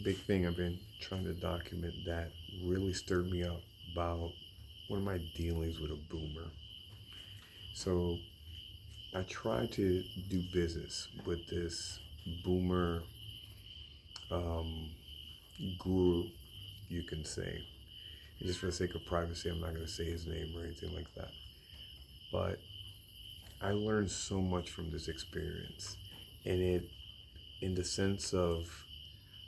big thing I've been trying to document that really stirred me up about one of my dealings with a boomer. So I tried to do business with this boomer um, guru, you can say. And just for the sake of privacy, I'm not going to say his name or anything like that. But I learned so much from this experience, and it, in the sense of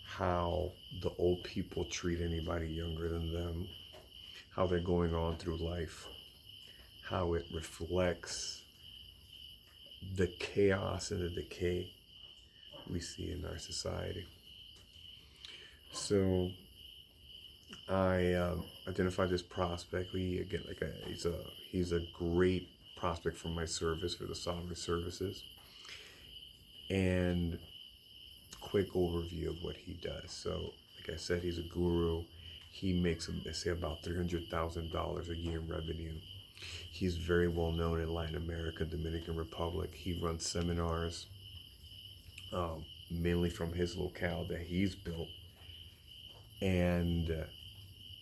how the old people treat anybody younger than them, how they're going on through life, how it reflects the chaos and the decay we see in our society. So I identified this prospect. He again, he's a great prospect for my service for the sovereign services. And quick overview of what he does. So, like I said, he's a guru. He makes, let's say, about $300,000 a year in revenue. He's very well known in Latin America, Dominican Republic. He runs seminars, mainly from his locale that he's built, and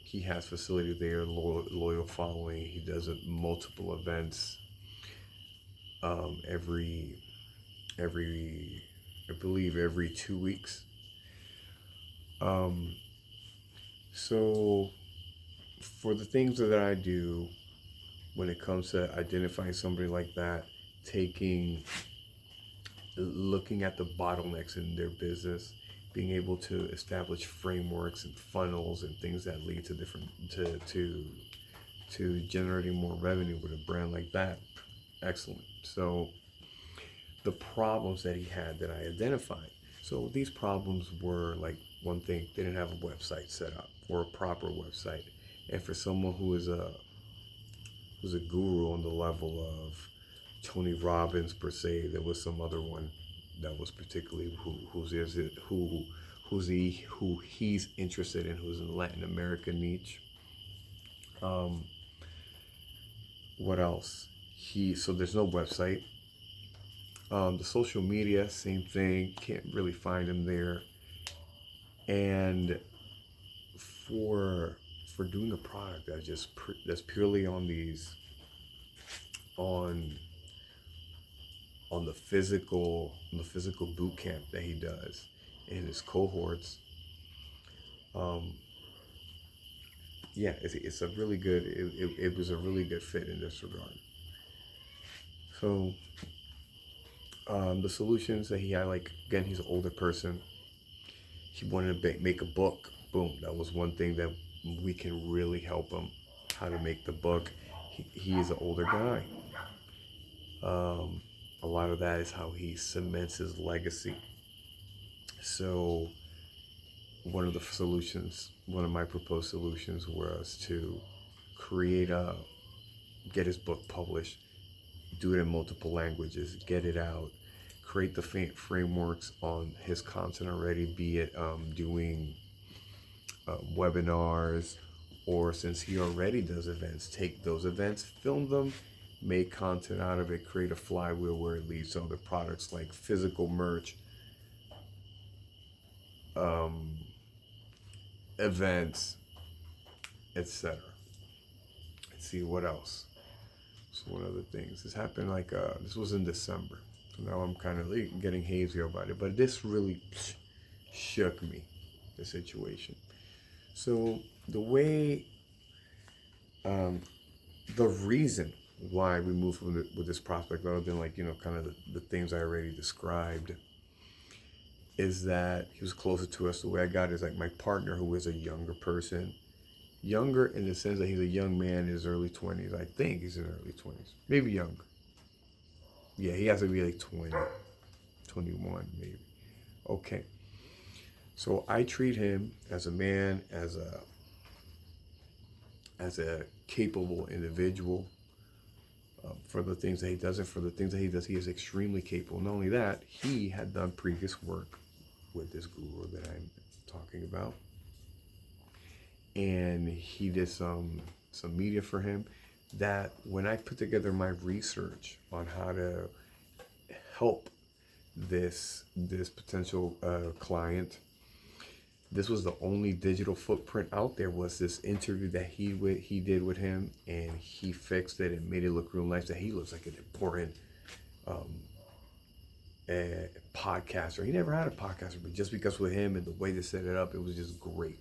he has facility there, loyal following. He does multiple events every I believe every 2 weeks. Um, so for the things that I do when it comes to identifying somebody like that, looking at the bottlenecks in their business, being able to establish frameworks and funnels and things that lead to different to generating more revenue with a brand like that, excellent. So the problems that he had that I identified. So these problems were like, one thing, they didn't have a website set up or a proper website. And for someone who's a guru on the level of Tony Robbins per se, there was some other one that was particularly who he's interested in, who's in the Latin American niche. Um, what else? So there's no website. The social media, same thing. Can't really find him there. And for doing a product that's purely on the physical boot camp that he does in his cohorts. Um, yeah, it's a really good. It was a really good fit in this regard. So the solutions that he had, like, again, he's an older person. He wanted to make a book. Boom, that was one thing that we can really help him, how to make the book. He is an older guy. A lot of that is how he cements his legacy. So one of my proposed solutions was to get his book published, do it in multiple languages, get it out, create the frameworks on his content already, be it doing webinars, or since he already does events, take those events, film them, make content out of it, create a flywheel where it leads to other products like physical merch, um, events, etc. Let's see what else. So one of the things, this happened this was in December. So now I'm kind of getting hazy about it, but this really shook me, the situation. So the way, the reason why we moved with this prospect, other than kind of the things I already described, is that he was closer to us. The way I got it is like my partner, who is a younger person, younger in the sense that he's a young man in his early 20s. I think he's in his early 20s, maybe younger. Yeah, he has to be like 20, 21 maybe. Okay. So I treat him as a man, as a capable individual, for the things that he does, and for the things that he does, he is extremely capable. Not only that, he had done previous work with this guru that I'm talking about, and he did some media for him. That when I put together my research on how to help this potential client, this was the only digital footprint out there, was this interview that he did with him, and he fixed it and made it look real nice, that he looks like an important a podcaster. He never had a podcaster, but just because with him and the way they set it up, it was just great.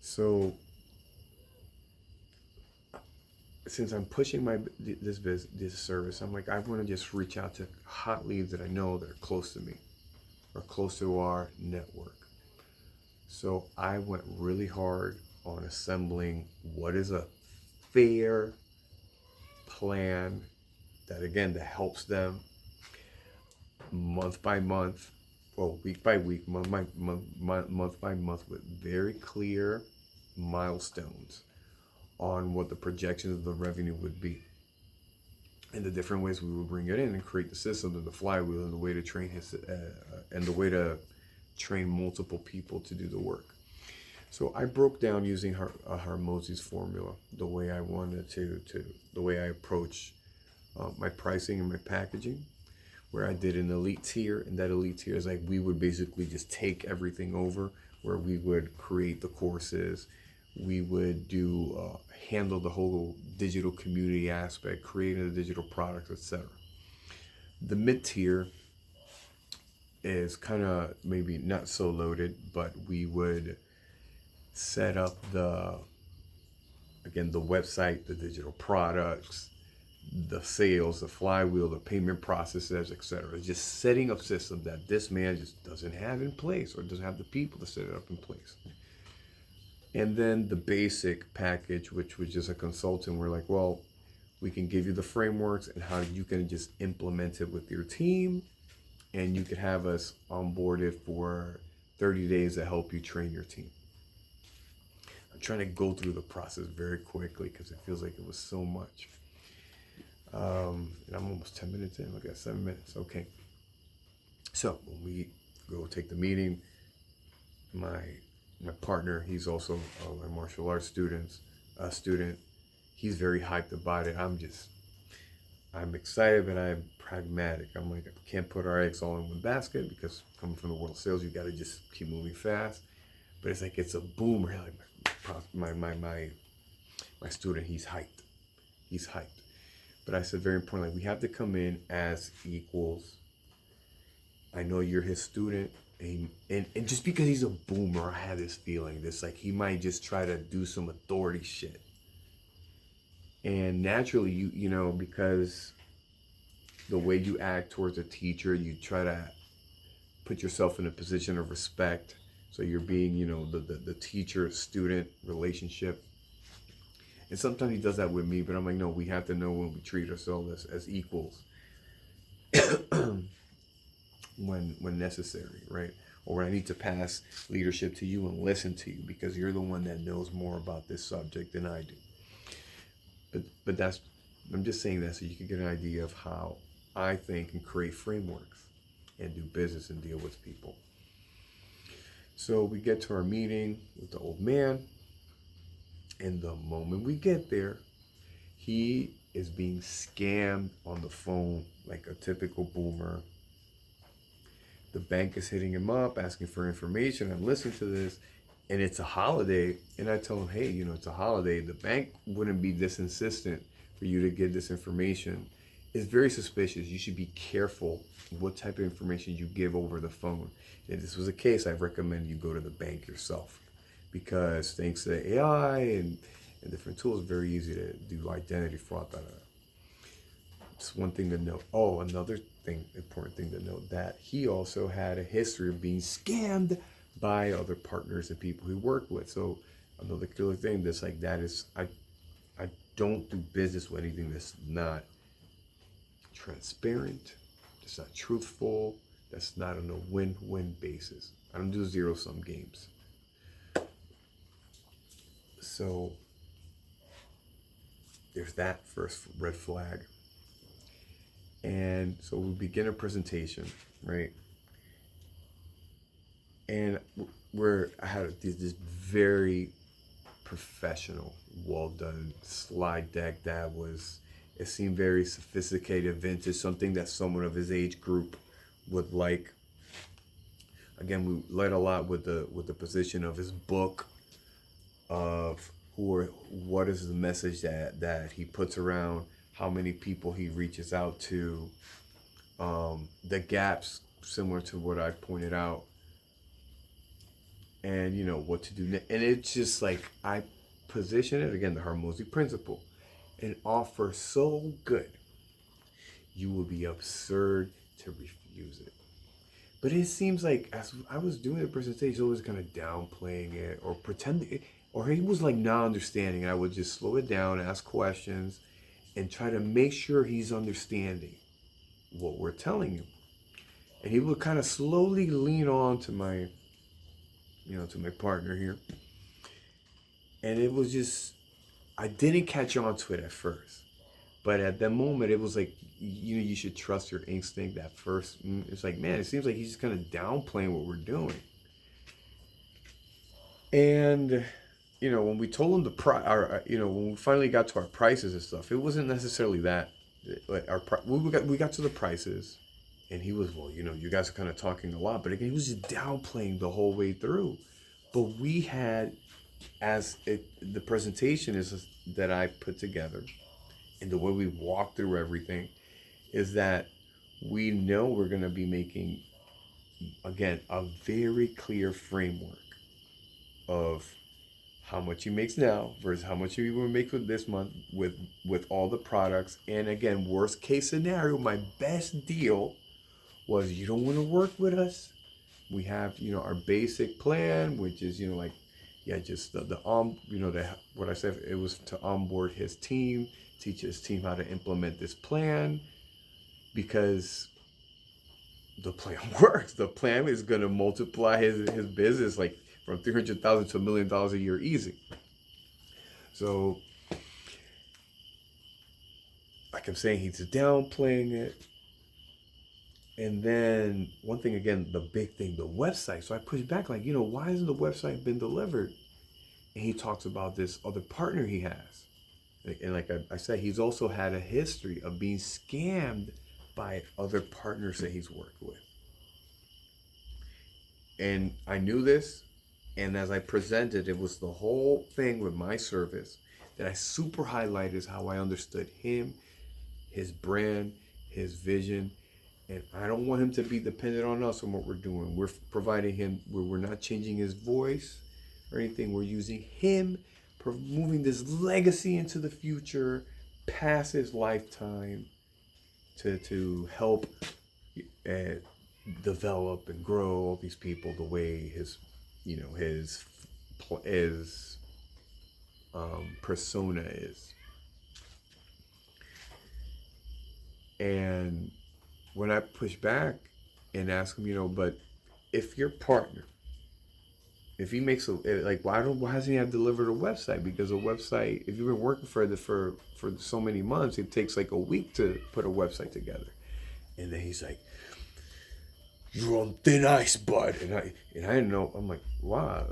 So since I'm pushing this service, I'm like, I want to just reach out to hot leads that I know that are close to me or close to our network. So I went really hard on assembling what is a fair plan that, again, that helps them month by month, well, week by week, month by month, with very clear milestones on what the projections of the revenue would be, and the different ways we would bring it in and create the system and the flywheel and the way to train multiple people to do the work. So I broke down using Harmosi's formula, the way I wanted the way I approach my pricing and my packaging, where I did an elite tier, and that elite tier is like, we would basically just take everything over, where we would create the courses, we would handle the whole digital community aspect, creating the digital products, etc. The mid tier is kind of maybe not so loaded, but we would set up the website, the digital products, the sales, the flywheel, the payment processes, etc. Just setting up systems that this man just doesn't have in place, or doesn't have the people to set it up in place. And then the basic package, which was just a consultant, we're like, well, we can give you the frameworks and how you can just implement it with your team, and you could have us onboarded for 30 days to help you train your team. I'm trying to go through the process very quickly because it feels like it was so much. And I'm almost 10 minutes in. Look at 7 minutes. Okay. So when we go take the meeting, my partner, he's also a martial arts student. He's very hyped about it. I'm excited, but I'm pragmatic. I'm like, I can't put our eggs all in one basket, because coming from the world of sales, you got to just keep moving fast. But it's like, it's a boomer. Like my student, he's hyped. But I said, very important, like, we have to come in as equals. I know you're his student, and just because he's a boomer, I have this feeling this, like, he might just try to do some authority shit. And naturally, you know, because the way you act towards a teacher, you try to put yourself in a position of respect. So you're being, you know, the teacher-student relationship. And sometimes he does that with me, but I'm like, no, we have to know when we treat ourselves as equals when necessary, right? Or when I need to pass leadership to you and listen to you, because you're the one that knows more about this subject than I do. But I'm just saying that so you can get an idea of how I think and create frameworks and do business and deal with people. So we get to our meeting with the old man, and the moment we get there, he is being scammed on the phone like a typical boomer. The bank is hitting him up, asking for information. I'm listening to this, and it's a holiday. And I tell him, hey, you know, it's a holiday. The bank wouldn't be this insistent for you to get this information. It's very suspicious. You should be careful what type of information you give over the phone. If this was the case, I recommend you go to the bank yourself, because thanks to AI and different tools, it's very easy to do identity fraud. It's one thing to note. Oh, another important thing to note, that he also had a history of being scammed by other partners and people he worked with. So another killer thing that's like that is, I don't do business with anything that's not transparent, that's not truthful, that's not on a win-win basis. I don't do zero-sum games. So there's that first red flag. And so we begin a presentation, right? And I had this very professional, well done slide deck that it seemed very sophisticated, vintage, something that someone of his age group would like. again, we led a lot with the position of his book, of what is the message that he puts around, how many people he reaches out to, the gaps similar to what I pointed out, and what to do. And it's just like I position it again, the Hormozy principle, an offer so good, you will be absurd to refuse it. But it seems like as I was doing the presentation, he was always kind of downplaying it or pretending, or he was like not understanding. I would just slow it down, ask questions, and try to make sure he's understanding what we're telling him. And he would kind of slowly lean on to my, to my partner here. And it was just, I didn't catch on to it at first. But at that moment, it was like, you should trust your instinct at first. It's like, man, it seems like he's just kind of downplaying what we're doing. And, when we told him the price, when we finally got to our prices and stuff, it wasn't necessarily that. Like we got to the prices, and he was, well, you guys are kind of talking a lot. But again, he was just downplaying the whole way through. But we had, the presentation is that I put together, and the way we walk through everything is that we know we're going to be making, again, a very clear framework of how much he makes now versus how much he will make for this month with all the products. And again, worst case scenario, my best deal was, you don't want to work with us. We have, our basic plan, which is, just what I said, it was to onboard his team, teach his team how to implement this plan, because the plan works. The plan is going to multiply his business like from $300,000 to $1 million a year easy. So, like I'm saying, he's downplaying it. And then one thing, again, the big thing, the website. So I pushed back, like, why hasn't the website been delivered? And he talks about this other partner he has. And like I said, he's also had a history of being scammed by other partners that he's worked with. And I knew this. And as I presented, it was the whole thing with my service that I super highlighted is how I understood him, his brand, his vision. And I don't want him to be dependent on us on what we're doing. We're providing him, we're not changing his voice or anything. We're using him, moving this legacy into the future, past his lifetime, to help develop and grow all these people the way his persona is. And when I push back and ask him, but if your partner, if he makes why hasn't he have delivered a website? Because a website, if you've been working for so many months, it takes like a week to put a website together. And then he's like, "You're on thin ice, bud." And I didn't know. I'm like, wow.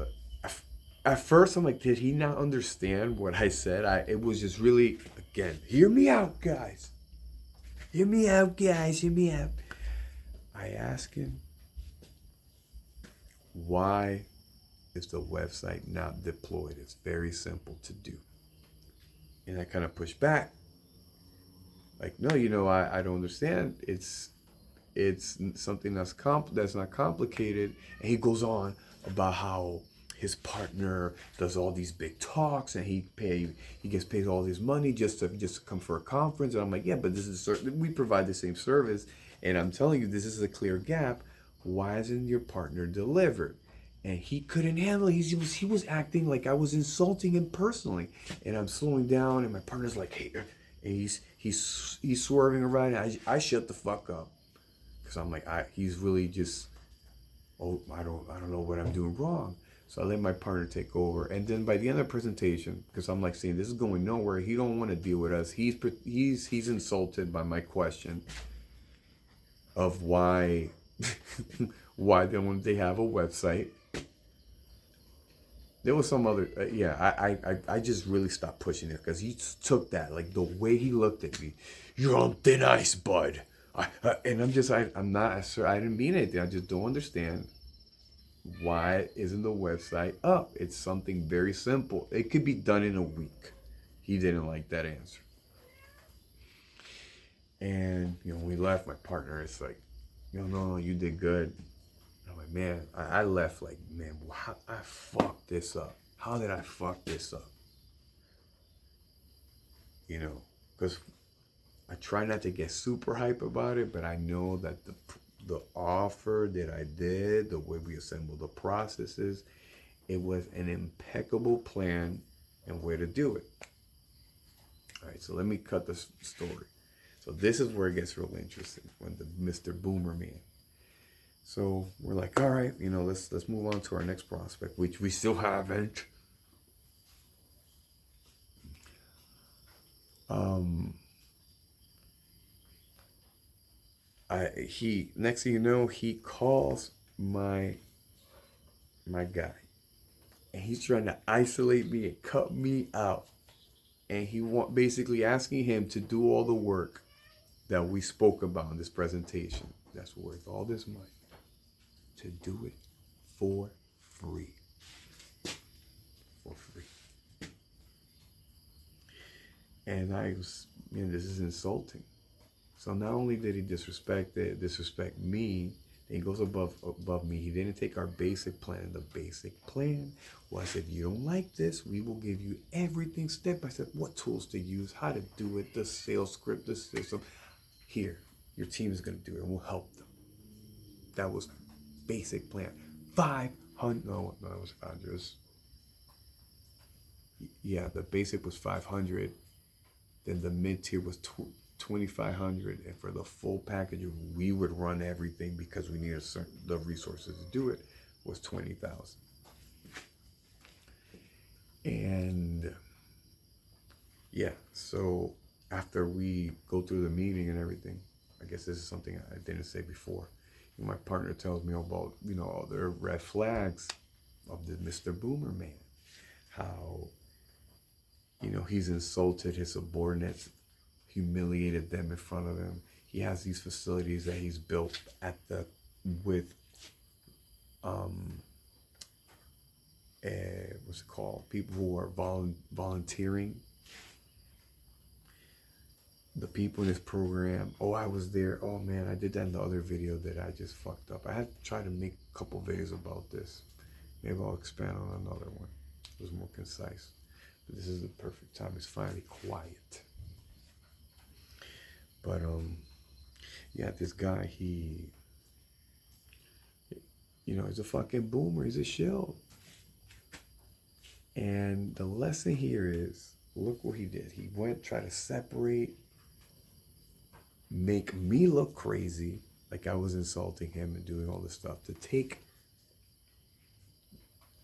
At first, I'm like, did he not understand what I said? It was just really, again, hear me out, guys. Hear me out, guys. Hear me out. I asked him, why is the website not deployed? It's very simple to do. And I kind of pushed back. Like, no, I don't understand. It's something that's not complicated. And he goes on about how his partner does all these big talks, and he gets paid all this money just to come for a conference. And I'm like, yeah, but we provide the same service, and I'm telling you, this is a clear gap. Why isn't your partner delivered? And he couldn't handle it. He was acting like I was insulting him personally, and I'm slowing down, and my partner's like, hey, and he's swerving around. And I shut the fuck up, because I'm like, he's really just, I don't know what I'm doing wrong. So I let my partner take over. And then by the end of the presentation, because I'm like saying, this is going nowhere. He don't want to deal with us. He's insulted by my question of why don't they have a website. There was some other, I just really stopped pushing it, because he took that, like the way he looked at me. You're on thin ice, bud. And I'm not, sir, I didn't mean anything. I just don't understand Why isn't the website up? It's something very simple. It could be done in a week. He didn't like that answer. And, when we left, my partner is like, no, you did good. I'm like, man, I left like, man, how I fucked this up. How did I fuck this up? Because I try not to get super hype about it, but I know that the offer that I did, the way we assembled the processes, it was an impeccable plan and way to do it. All right, so let me cut the story. So this is where it gets real interesting, when the Mr. Boomer man. So we're like, all right, let's move on to our next prospect, which we still haven't. Next thing you know, he calls my guy, and he's trying to isolate me and cut me out, and he basically asking him to do all the work that we spoke about in this presentation. That's worth all this money, to do it for free. For free. And I was, this is insulting. So not only did he disrespect me, he goes above me. He didn't take our basic plan. The basic plan was, if you don't like this, we will give you everything step by step, what tools to use, how to do it, the sales script, the system. Here, your team is going to do it, and we'll help them. That was basic plan. 500. No, it was 500. Yeah, the basic was 500. Then the mid tier was 2,500, and for the full package, we would run everything because we needed the resources to do it, was 20,000. And yeah, so after we go through the meeting and everything, I guess this is something I didn't say before. My partner tells me about, all the red flags of the Mr. Boomer man. How, he's insulted his subordinates, humiliated them in front of him. He has these facilities that he's built with what's it called? People who are volunteering. The people in this program. Oh, I was there. Oh man, I did that in the other video that I just fucked up. I had to try to make a couple videos about this. Maybe I'll expand on another one. It was more concise. But this is the perfect time. It's finally quiet. But yeah, this guy, he's a fucking boomer. He's a shill. And the lesson here is, look what he did. He went, try to separate, make me look crazy, like I was insulting him and doing all this stuff, to take,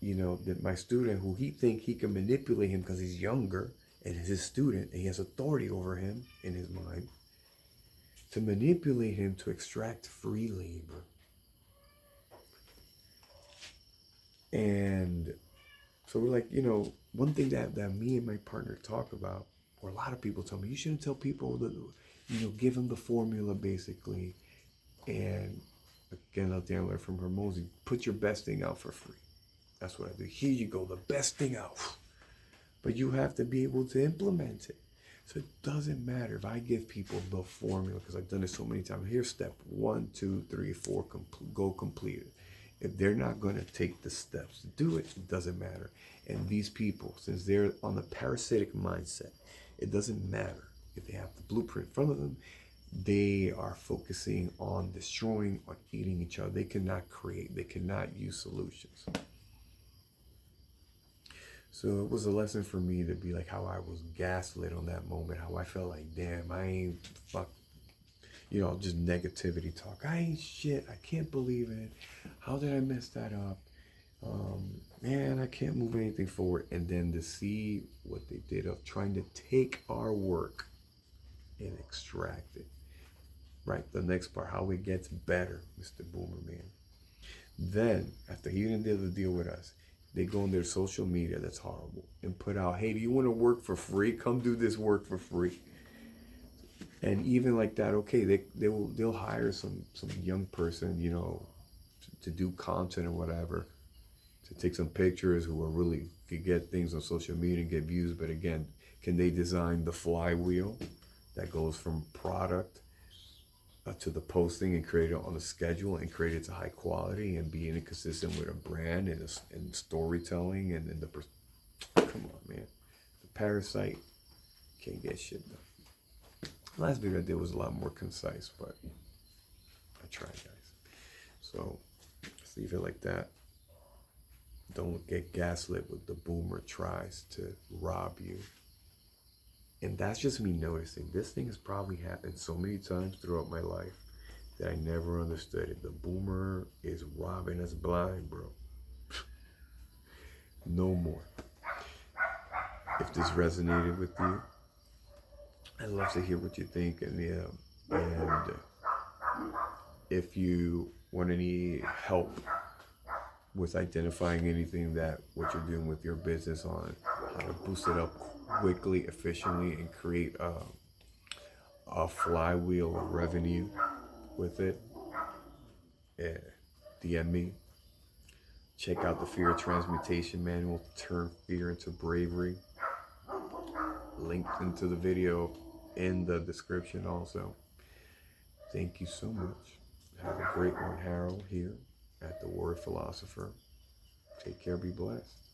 that my student, who he think he can manipulate him because he's younger and is his student and he has authority over him in his mind, to manipulate him to extract free labor. And so we're like, one thing that me and my partner talk about, or a lot of people tell me, you shouldn't tell people that, give them the formula basically. And again, out there, I learned from Hermosi, put your best thing out for free. That's what I do. Here you go, the best thing out. But you have to be able to implement it. So it doesn't matter if I give people the formula, because I've done it so many times. Here's step 1, 2, 3, 4, go complete it. If they're not going to take the steps to do it, it doesn't matter. And these people, since they're on the parasitic mindset, it doesn't matter if they have the blueprint in front of them. They are focusing on destroying, on eating each other. They cannot create. They cannot use solutions. So it was a lesson for me to be like how I was gaslit on that moment, how I felt like, damn, I ain't fuck, just negativity talk. I ain't shit. I can't believe it. How did I mess that up? Man, I can't move anything forward. And then to see what they did of trying to take our work and extract it. Right, the next part, how it gets better, Mr. Boomer man. Then, after he didn't able to deal with us, they go on their social media, that's horrible, and put out, hey, do you want to work for free? Come do this work for free. And even like that, okay, they'll hire some young person, to do content or whatever, to take some pictures, who are really could get things on social media and get views. But again, can they design the flywheel that goes from product to the posting and create it on a schedule and create it to high quality and being consistent with a brand and storytelling and then come on, man. The parasite can't get shit done. Last video I did was a lot more concise, but I tried, guys. So let's leave it like that. Don't get gaslit with the boomer tries to rob you. And that's just me noticing. This thing has probably happened so many times throughout my life that I never understood it. The boomer is robbing us blind, bro. No more. If this resonated with you, I'd love to hear what you think. And if you want any help with identifying anything that what you're doing with your business on how to boost it up quickly, efficiently, and create a flywheel of revenue with it, DM me. Check out the Fear Transmutation Manual, Turn Fear into Bravery. Linked into the video in the description also. Thank you so much. Have a great one. Harold here at the Word Philosopher. Take care. Be blessed.